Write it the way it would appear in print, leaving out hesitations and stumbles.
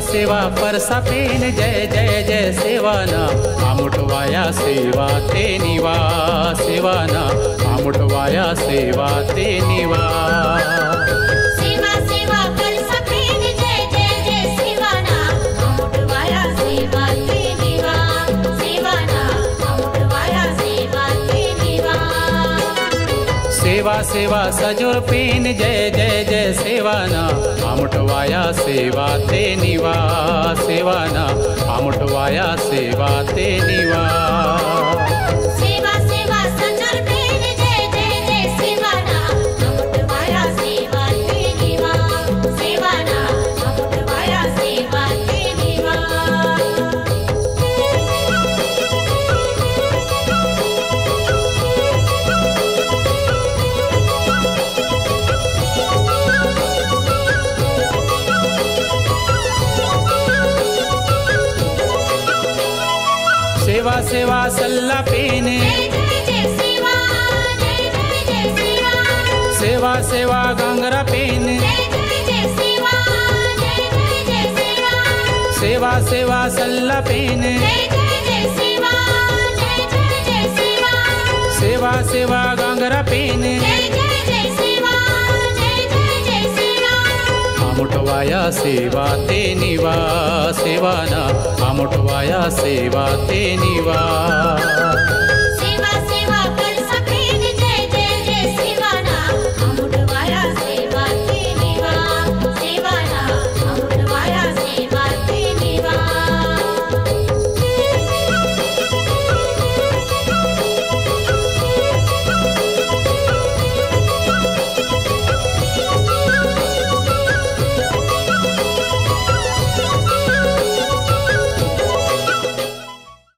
सेवा परसा पेन जय जय जय सेवाना आमुठवाया सेवा ते निवा सेवाना आमुठवाया सेवा ते निवा सेवा सेवा परसा पेन जय जय जय सेवाना आमुठवाया सेवा ते निवा सेवाना आमुठवाया सेवा ते निवा सेवा सेवा सजोर पेन जय जय जय सेवाना आमुठवाया सेवा ते निवा सेवाना आमुठवाया सेवा ते निवा सेवा सेवा सजोर पेन जय जय जय सेवाना आमुठवाया सेवा ते निवा सेवाना आमुठवाया सेवा ते निवा सेवा सेवा सल्ला पेन जय जय जय सेवा जय जय जय सेवा सेवा सेवा गांगरा पेन जय जय जय सेवा जय जय जय सेवा सेवा सेवा सल्ला पेन जय जय जय सेवा जय जय जय सेवा सेवा सेवा गांगरा पेन जय जय जय सेवा जय जय जय सेवा आमुठवाया सेवा ते निवा सेवाना आमुठवाया सेवा ते निवा